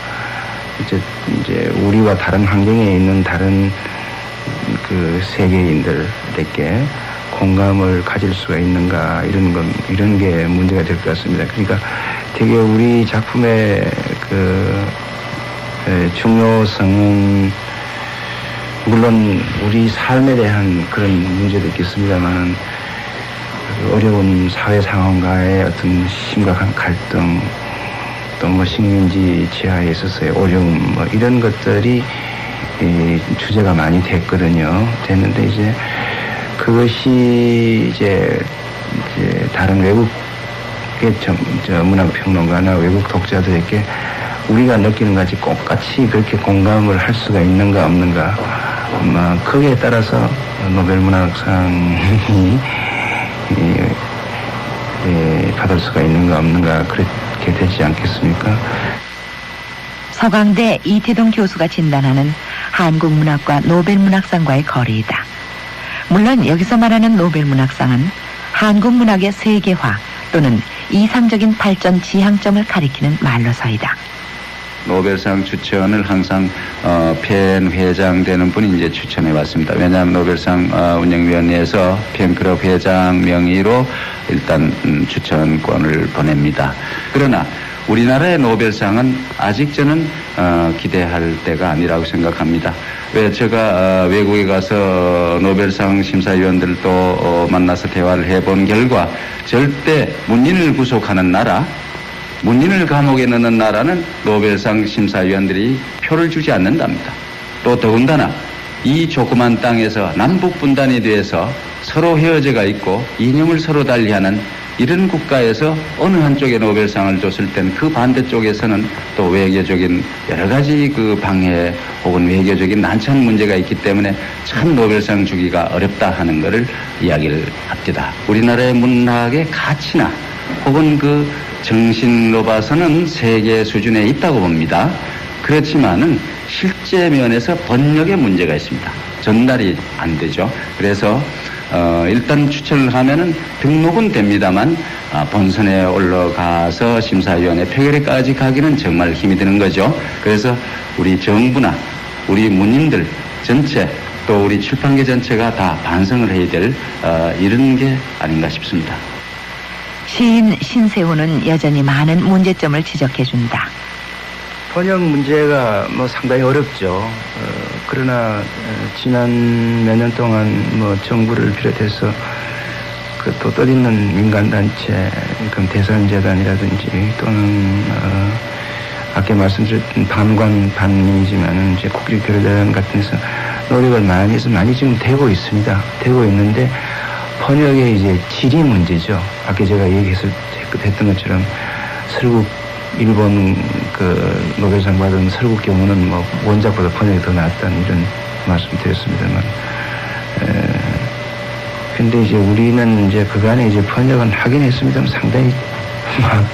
이제 우리와 다른 환경에 있는 다른 그 세계인들에게 공감을 가질 수가 있는가 이런 게 문제가 될 것 같습니다. 그러니까 되게 우리 작품의 중요성은 물론 우리 삶에 대한 그런 문제도 있겠습니다만 어려운 사회 상황과의 어떤 심각한 갈등 또 식민지 지하에 있어서의 어려움 이런 것들이 주제가 많이 됐는데 이제 그것이 이제 다른 외국의 문학평론가나 외국 독자들에게 우리가 느끼는 것이 똑같이 그렇게 공감을 할 수가 있는가 없는가 거기에 따라서 노벨 문학상이 받을 수가 있는가 없는가 그렇게 되지 않겠습니까? 서강대 이태동 교수가 진단하는 한국 문학과 노벨 문학상과의 거리이다. 물론 여기서 말하는 노벨 문학상은 한국 문학의 세계화 또는 이상적인 발전 지향점을 가리키는 말로서이다. 노벨상 추천을 항상 펜 회장 되는 분이 이제 추천해 왔습니다. 왜냐하면 노벨상 운영위원회에서 펜클럽 회장 명의로 일단 추천권을 보냅니다. 그러나 우리나라의 노벨상은 아직 저는 기대할 때가 아니라고 생각합니다. 왜 제가 외국에 가서 노벨상 심사위원들도 만나서 대화를 해본 결과 절대 문인을 구속하는 나라, 문인을 감옥에 넣는 나라는 노벨상 심사위원들이 표를 주지 않는답니다. 또 더군다나 이 조그만 땅에서 남북 분단에 대해서 서로 헤어져가 있고 이념을 서로 달리하는 이런 국가에서 어느 한쪽에 노벨상을 줬을 땐 그 반대쪽에서는 또 외교적인 여러 가지 그 방해 혹은 외교적인 난처한 문제가 있기 때문에 참 노벨상 주기가 어렵다 하는 것을 이야기를 합니다. 우리나라의 문학의 가치나 혹은 그 정신으로 봐서는 세계 수준에 있다고 봅니다. 그렇지만은 실제 면에서 번역에 문제가 있습니다. 전달이 안 되죠. 그래서 일단 추천을 하면은 등록은 됩니다만 본선에 올라가서 심사위원회 표결에까지 가기는 정말 힘이 드는 거죠. 그래서 우리 정부나 우리 문인들 전체 또 우리 출판계 전체가 다 반성을 해야 될 이런 게 아닌가 싶습니다. 시인 신세호는 여전히 많은 문제점을 지적해준다. 번역 문제가 뭐 상당히 어렵죠. 그러나 지난 몇 년 동안 뭐 정부를 비롯해서 그 또 떠있는 민간단체, 그럼 대선재단이라든지 또는 아까 말씀드렸던 반관 반민이지만은 이제 국립교류대단 같은 데서 노력을 많이 해서 많이 지금 되고 있습니다. 되고 있는데 번역의 이제 질이 문제죠. 아까 제가 했던 것처럼 설국 일본 그 노벨상 받은 설국 경우는 뭐 원작보다 번역이 더 낫다는 이런 말씀드렸습니다만, 근데 이제 우리는 이제 그간에 이제 번역은 하긴 했습니다만 상당히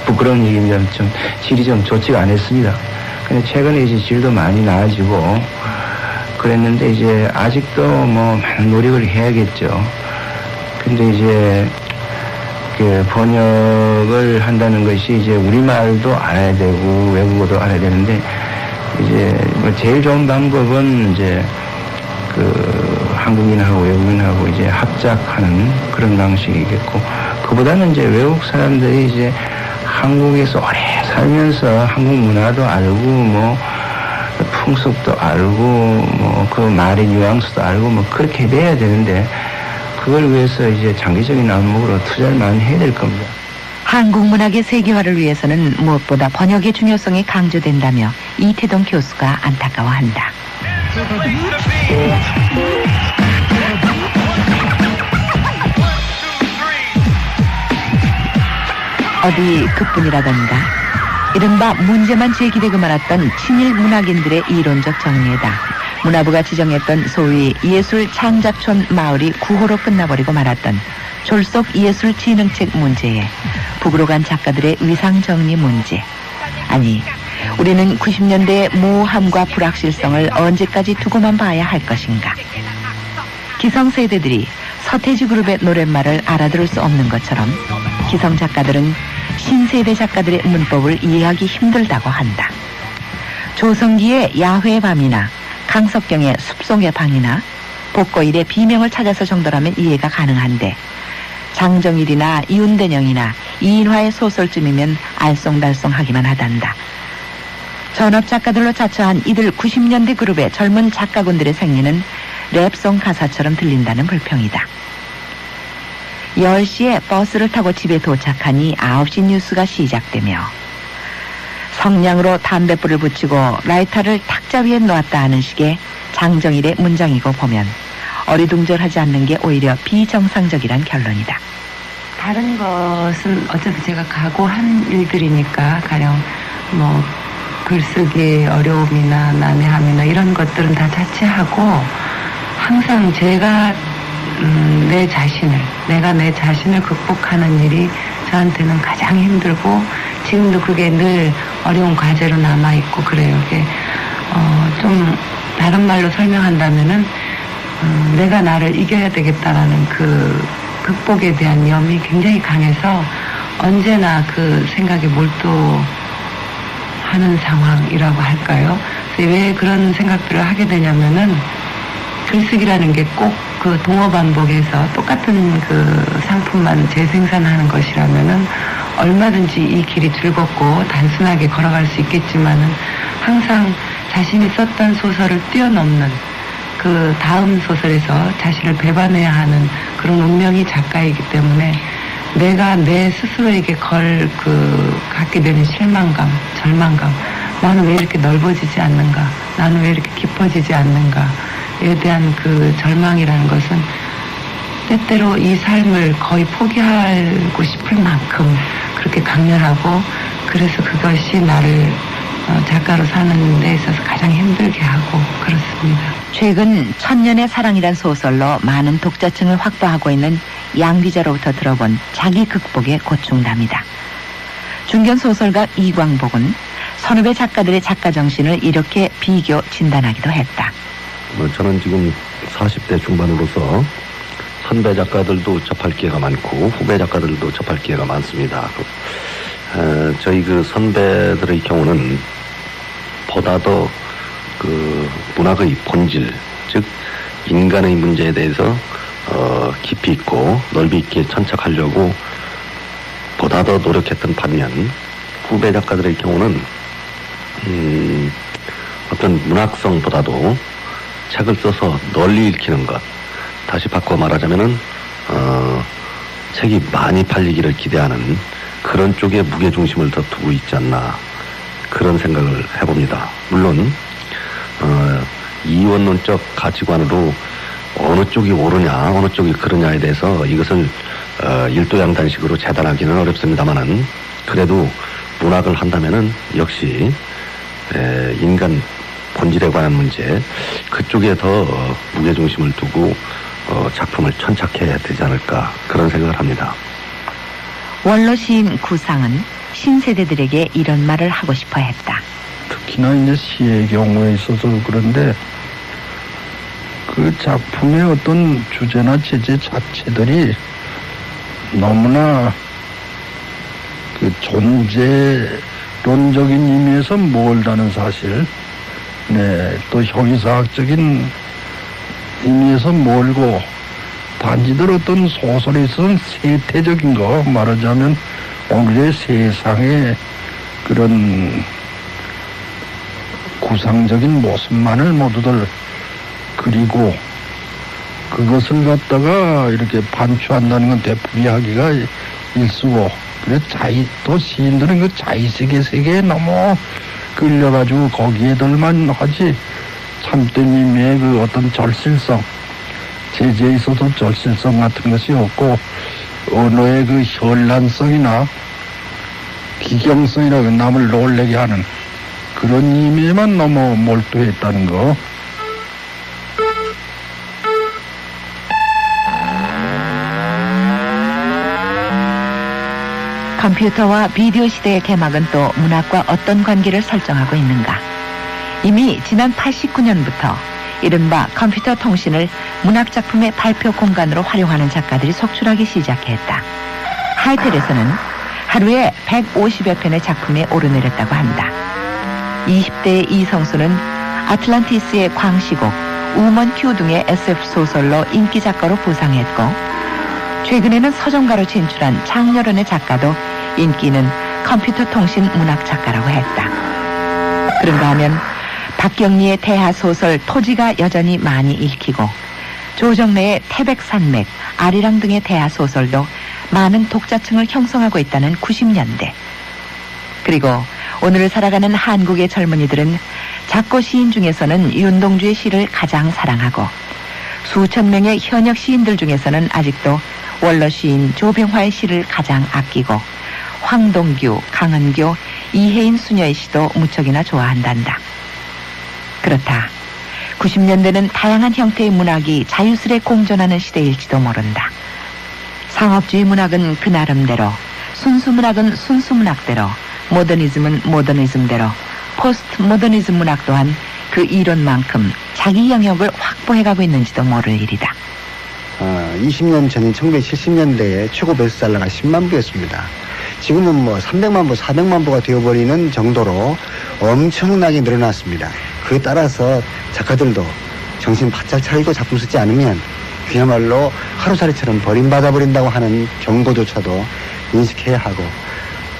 부끄러운 얘기입니다. 좀 질이 좀 좋지가 않았습니다. 근데 최근에 이제 질도 많이 나아지고 그랬는데 이제 아직도 뭐 많은 노력을 해야겠죠. 근데 이제 그 번역을 한다는 것이 이제 우리말도 알아야 되고 외국어도 알아야 되는데 이제 뭐 제일 좋은 방법은 이제 그 한국인하고 외국인하고 이제 합작하는 그런 방식이겠고, 그보다는 이제 외국 사람들이 이제 한국에서 오래 살면서 한국 문화도 알고 뭐 풍속도 알고 뭐 그 말의 뉘앙스도 알고 뭐 그렇게 돼야 되는데, 그걸 위해서 이제 장기적인 안목으로 투자를 많이 해야 될 겁니다. 한국 문학의 세계화를 위해서는 무엇보다 번역의 중요성이 강조된다며 이태동 교수가 안타까워한다. 어디 그뿐이라던가 이른바 문제만 제기되고 말았던 친일 문학인들의 이론적 정리에다 문화부가 지정했던 소위 예술 창작촌 마을이 구호로 끝나버리고 말았던 졸속 예술 진흥책 문제에 북으로 간 작가들의 위상 정리 문제. 아니, 우리는 90년대의 모호함과 불확실성을 언제까지 두고만 봐야 할 것인가. 기성세대들이 서태지 그룹의 노랫말을 알아들을 수 없는 것처럼 기성 작가들은 신세대 작가들의 문법을 이해하기 힘들다고 한다. 조성기의 야훼의 밤이나 강석경의 숲속의 방이나 복고일의 비명을 찾아서 정도라면 이해가 가능한데, 장정일이나 이윤대령이나 이인화의 소설쯤이면 알쏭달쏭하기만 하단다. 전업 작가들로 자처한 이들 90년대 그룹의 젊은 작가군들의 생리는 랩송 가사처럼 들린다는 불평이다. 10시에 버스를 타고 집에 도착하니 9시 뉴스가 시작되며 성냥으로 담뱃불을 붙이고 라이터를 탁자 위에 놓았다 하는 식의 장정일의 문장이고 보면 어리둥절하지 않는 게 오히려 비정상적이란 결론이다. 다른 것은 어차피 제가 각오한 일들이니까, 가령 뭐 글쓰기 어려움이나 난해함이나 이런 것들은 다 자체하고, 항상 제가 내가 내 자신을 극복하는 일이 저한테는 가장 힘들고, 지금도 그게 늘 어려운 과제로 남아있고 그래요. 그게 좀 다른 말로 설명한다면은 내가 나를 이겨야 되겠다라는 그 극복에 대한 염이 굉장히 강해서 언제나 그 생각에 몰두하는 상황이라고 할까요? 그래서 왜 그런 생각들을 하게 되냐면은 글쓰기라는 게 꼭 그 동어 반복해서 똑같은 그 상품만 재생산하는 것이라면은 얼마든지 이 길이 즐겁고 단순하게 걸어갈 수 있겠지만은 항상 자신이 썼던 소설을 뛰어넘는 그 다음 소설에서 자신을 배반해야 하는 그런 운명이 작가이기 때문에 내가 내 스스로에게 갖게 되는 실망감, 절망감, 나는 왜 이렇게 넓어지지 않는가, 나는 왜 이렇게 깊어지지 않는가, 대한 그 절망이라는 것은 때때로 이 삶을 거의 포기하고 싶을 만큼 그렇게 강렬하고, 그래서 그것이 나를 작가로 사는 데 있어서 가장 힘들게 하고 그렇습니다. 최근 천년의 사랑이란 소설로 많은 독자층을 확보하고 있는 양 기자로부터 들어본 자기 극복의 고충담이다. 중견 소설가 이광복은 선후배 작가들의 작가 정신을 이렇게 비교 진단하기도 했다. 저는 지금 40대 중반으로서 선배 작가들도 접할 기회가 많고 후배 작가들도 접할 기회가 많습니다. 저희 그 선배들의 경우는 보다 더 그 문학의 본질, 즉 인간의 문제에 대해서 깊이 있고 넓이 있게 천착하려고 보다 더 노력했던 반면, 후배 작가들의 경우는 어떤 문학성보다도 책을 써서 널리 읽히는 것, 다시 바꿔 말하자면은 책이 많이 팔리기를 기대하는 그런 쪽에 무게중심을 더 두고 있지 않나, 그런 생각을 해봅니다. 물론 이원론적 가치관으로 어느 쪽이 옳으냐 어느 쪽이 그러냐에 대해서 이것을 일도양단식으로 재단하기는 어렵습니다만은, 그래도 문학을 한다면은 역시 인간 본질에 관한 문제, 그쪽에 더 무게중심을 두고 작품을 천착해야 되지 않을까, 그런 생각을 합니다. 원로 시인 구상은 신세대들에게 이런 말을 하고 싶어 했다. 특히나 이제 시의 경우에 있어서 그런데 그 작품의 어떤 주제나 제재 자체들이 너무나 그 존재론적인 의미에서 멀다는 사실, 네, 또 형이사학적인 의미에서 멀고, 단지들 어떤 소설에 있어서는 세태적인 거, 말하자면 오늘의 세상의 그런 구상적인 모습만을 모두들 그리고 그것을 갖다가 이렇게 반추한다는 건 되풀이하기가 일쑤고, 그래 또 시인들은 그 자의식의 세계에 너무 끌려가지고 거기에들만 하지 참된 의미의 그 어떤 절실성, 제재에 있어서 절실성 같은 것이 없고, 언어의 그 현란성이나 기경성이나 남을 놀래게 하는 그런 의미에만 너무 몰두했다는 거. 컴퓨터와 비디오 시대의 개막은 또 문학과 어떤 관계를 설정하고 있는가? 이미 지난 89년부터 이른바 컴퓨터 통신을 문학작품의 발표 공간으로 활용하는 작가들이 속출하기 시작했다. 하이텔에서는 하루에 150여 편의 작품에 오르내렸다고 한다. 20대의 이성수는 아틀란티스의 광시곡, 우먼 큐 등의 SF 소설로 인기 작가로 부상했고, 최근에는 서점가로 진출한 장여론의 작가도 인기 있는 컴퓨터 통신 문학 작가라고 했다. 그런가 하면 박경리의 대하소설 토지가 여전히 많이 읽히고, 조정래의 태백산맥, 아리랑 등의 대하소설도 많은 독자층을 형성하고 있다는 90년대. 그리고 오늘을 살아가는 한국의 젊은이들은 작고 시인 중에서는 윤동주의 시를 가장 사랑하고, 수천 명의 현역 시인들 중에서는 아직도 원로 시인 조병화의 시를 가장 아끼고, 황동규, 강은교, 이혜인 수녀의 시도 무척이나 좋아한단다. 그렇다. 90년대는 다양한 형태의 문학이 자유스레 공존하는 시대일지도 모른다. 상업주의 문학은 그 나름대로, 순수 문학은 순수 문학대로, 모더니즘은 모더니즘대로, 포스트 모더니즘 문학 또한 그 이론만큼 자기 영역을 확보해가고 있는지도 모를 일이다. 20년 전인 1970년대에 최고 베스트셀러가 10만 부였습니다. 지금은 뭐 300만 부, 400만 부가 되어버리는 정도로 엄청나게 늘어났습니다. 그에 따라서 작가들도 정신 바짝 차리고 작품 쓰지 않으면 그야말로 하루살이처럼 버림받아버린다고 하는 경고조차도 인식해야 하고,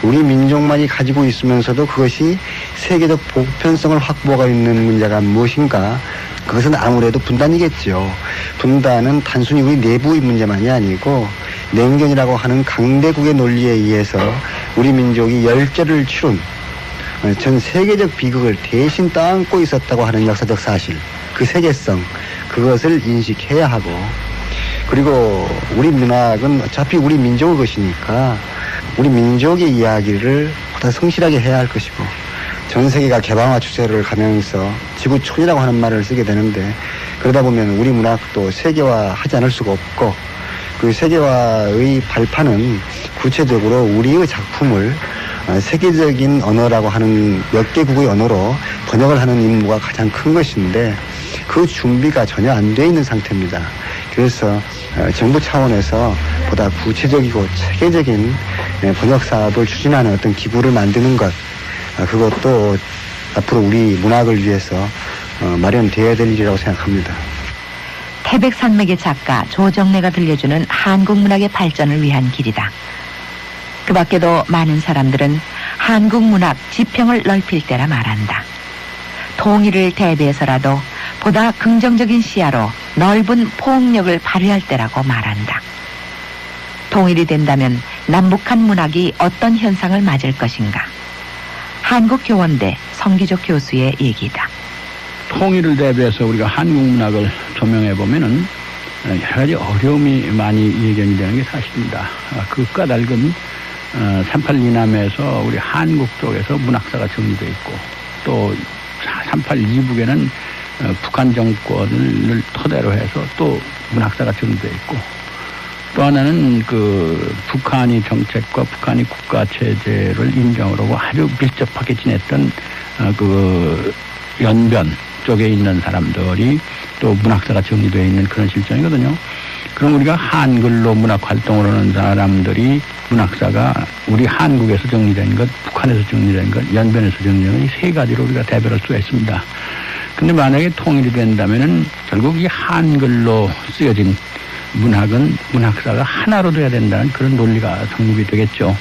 우리 민족만이 가지고 있으면서도 그것이 세계적 보편성을 확보하고 있는 문제가 무엇인가? 그것은 아무래도 분단이겠죠. 분단은 단순히 우리 내부의 문제만이 아니고 냉전이라고 하는 강대국의 논리에 의해서 우리 민족이 열절을 치룬 전 세계적 비극을 대신 떠안고 있었다고 하는 역사적 사실, 그 세계성, 그것을 인식해야 하고, 그리고 우리 문학은 어차피 우리 민족의 것이니까 우리 민족의 이야기를 보다 성실하게 해야 할 것이고, 전 세계가 개방화 추세를 가면서 지구촌이라고 하는 말을 쓰게 되는데, 그러다 보면 우리 문학도 세계화하지 않을 수가 없고, 그 세계화의 발판은 구체적으로 우리의 작품을 세계적인 언어라고 하는 몇 개국의 언어로 번역을 하는 임무가 가장 큰 것인데, 그 준비가 전혀 안 돼 있는 상태입니다. 그래서 정부 차원에서 보다 구체적이고 체계적인 번역 사업을 추진하는 어떤 기구를 만드는 것, 그것도 앞으로 우리 문학을 위해서 마련되어야 될 일이라고 생각합니다. 태백산맥의 작가 조정래가 들려주는 한국 문학의 발전을 위한 길이다. 그 밖에도 많은 사람들은 한국 문학 지평을 넓힐 때라 말한다. 통일을 대비해서라도 보다 긍정적인 시야로 넓은 포옹력을 발휘할 때라고 말한다. 통일이 된다면 남북한 문학이 어떤 현상을 맞을 것인가? 한국교원대 성기족 교수의 얘기다. 통일을 대비해서 우리가 한국 문학을 조명해 보면은 여러 가지 어려움이 많이 예견이 되는 게 사실입니다. 그 까닭은 38 이남에서 우리 한국 쪽에서 문학사가 정리되어 있고, 또 38 이북에는 북한 정권을 토대로 해서 또 문학사가 정리되어 있고, 또 하나는 그 북한이 정책과 북한이 국가 체제를 인정을 하고 아주 밀접하게 지냈던 그 연변 쪽에 있는 사람들이 또 문학사가 정리되어 있는 그런 실정이거든요. 그럼 우리가 한글로 문학 활동을 하는 사람들이 문학사가 우리 한국에서 정리된 것, 북한에서 정리된 것, 연변에서 정리된 것, 이 세 가지로 우리가 대별할 수가 있습니다. 근데 만약에 통일이 된다면은 결국 이 한글로 쓰여진 문학은 문학사가 하나로 돼야 된다는 그런 논리가 성립이 되겠죠.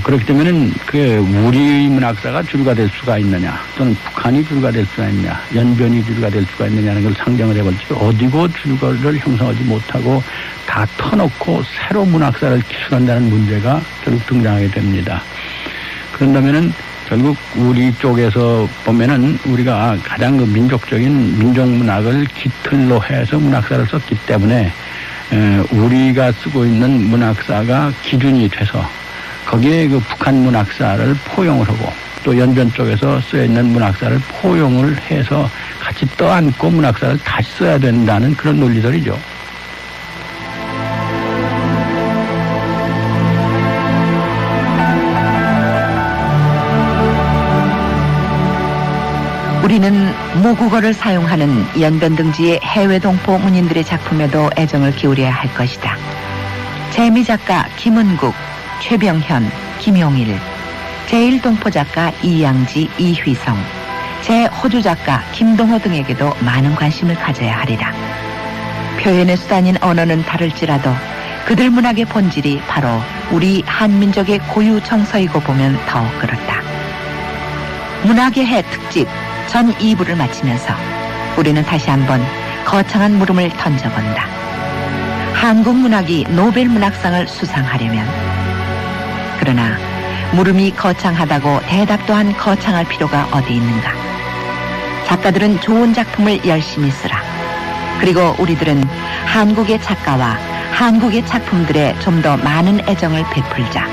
그렇기 때문에는 그 우리 문학사가 주류가 될 수가 있느냐, 또는 북한이 주류가 될 수가 있느냐, 연변이 주류가 될 수가 있느냐는 걸 상정을 해볼 때 어디고 주류를 형성하지 못하고 다 터놓고 새로 문학사를 기술한다는 문제가 결국 등장하게 됩니다. 그런다면은 결국 우리 쪽에서 보면은 우리가 가장 그 민족적인 민족문학을 기틀로 해서 문학사를 썼기 때문에 우리가 쓰고 있는 문학사가 기준이 돼서 거기에 그 북한 문학사를 포용을 하고, 또 연변 쪽에서 쓰여있는 문학사를 포용을 해서 같이 떠안고 문학사를 다시 써야 된다는 그런 논리들이죠. 우리는 모국어를 사용하는 연변 등지의 해외 동포 문인들의 작품에도 애정을 기울여야 할 것이다. 재미 작가 김은국, 최병현, 김용일, 제1동포 작가 이양지, 이휘성, 제 호주 작가 김동호 등에게도 많은 관심을 가져야 하리라. 표현의 수단인 언어는 다를지라도 그들 문학의 본질이 바로 우리 한민족의 고유 정서이고 보면 더욱 그렇다. 문학의 해 특집 전 2부를 마치면서 우리는 다시 한번 거창한 물음을 던져본다. 한국 문학이 노벨 문학상을 수상하려면, 그러나 물음이 거창하다고 대답 또한 거창할 필요가 어디 있는가? 작가들은 좋은 작품을 열심히 쓰라. 그리고 우리들은 한국의 작가와 한국의 작품들에 좀 더 많은 애정을 베풀자.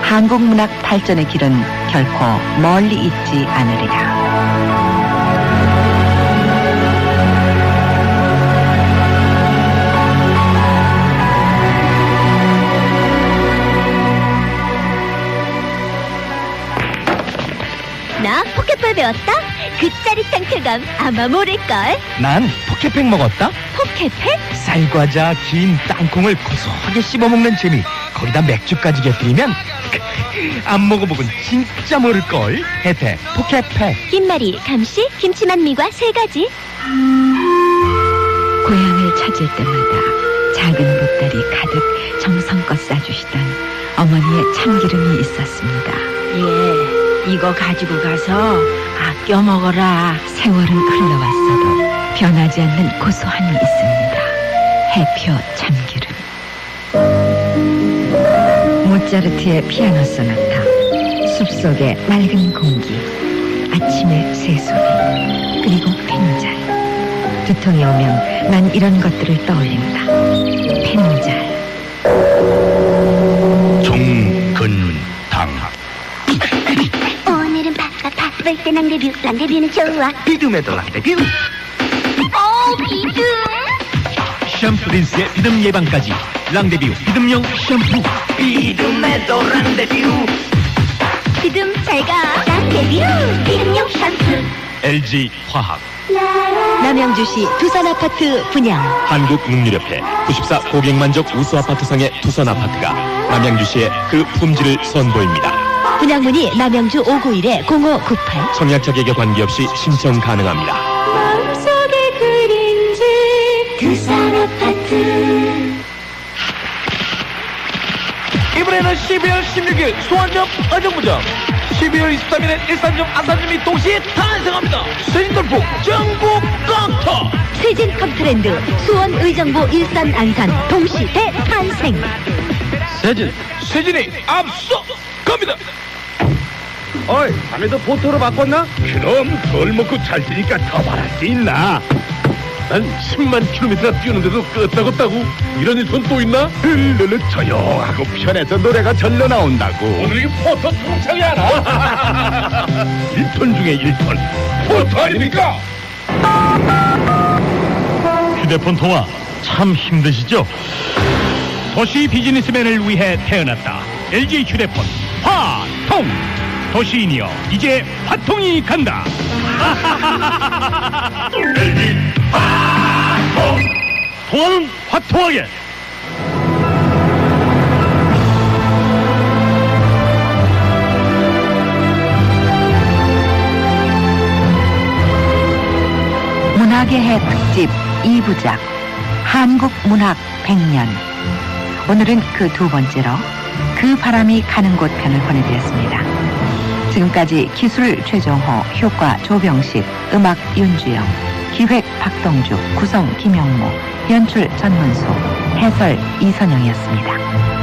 한국 문학 발전의 길은 결코 멀리 있지 않으리라. 나 포켓볼 배웠다? 그 짜릿한 쾌감 아마 모를걸? 난 포켓팩 먹었다. 포켓팩? 쌀과자, 김, 땅콩을 고소하게 씹어먹는 재미, 거기다 맥주까지 곁들이면 안 먹어보곤 진짜 모를걸. 혜태 포켓팩. 김말이, 감시, 김치만미과 3가지. 고향을 찾을 때마다 작은 보따리 가득 정성껏 싸주시던 어머니의 참기름이 있었습니다. 예, 이거 가지고 가서 아껴 먹어라. 세월은 흘러왔어도 변하지 않는 고소함이 있습니다. 해표 참기름. 모차르트의 피아노 소나타, 숲속의 맑은 공기, 아침의 새소리, 그리고 펜잘. 두통이 오면 난 이런 것들을 떠올린다. 펜잘. 종근당. 오늘은 바쁠 때 랑데뷰는 좋아. 비듬에도 랑데뷰. 비듬. 샴푸린스의 비듬 예방까지 랑데뷰 비듬용 샴푸. 비듬에도 랑데뷰. 비듬 잘가. 랑데뷰 비듬용 샴푸. LG 화학. 남양주시 두산아파트 분양. 한국농률협회 94 고객만족 우수아파트상의 두산아파트가 남양주시의 그 품질을 선보입니다. 분양문의 남양주 591-0598. 청약 자격에 관계없이 신청 가능합니다. 마음속에 그린 집 두산아파트. 이번에는 12월 16일 수원점 어정부점, 12월 23일엔 일산점 아산점이 동시에 탄생합니다. 세진돌프 전국 깡터. 세진 컴트렌드 수원 의정부 일산 안산 동시 대탄생. 세진이 앞서 갑니다. 어이, 자네도 보트로 바꿨나? 그럼 덜 먹고 잘 뛰니까 더 말할 게 있나? 난 10만 킬로미터나 뛰었는데도 끄떡없다고. 이런 일손 또 있나? 흘르르 조용하고 편해서 노래가 절로 나온다고. 오늘 이 포터 통창이 하나? 1톤 중에 1톤 포터 아닙니까? 휴대폰 통화 참 힘드시죠? 도시 비즈니스맨을 위해 태어났다. LG 휴대폰 화통. 도시인이여 이제 화통이 간다. LG 화통. 통화는 화통하게. 문학의 해 특집 2부작 한국문학 100년. 오늘은 그 두 번째로 그 바람이 가는 곳 편을 보내드렸습니다. 지금까지 기술 최정호, 효과 조병식, 음악 윤주영, 기획 박동주, 구성 김영모, 연출 전문수, 해설 이선영이었습니다.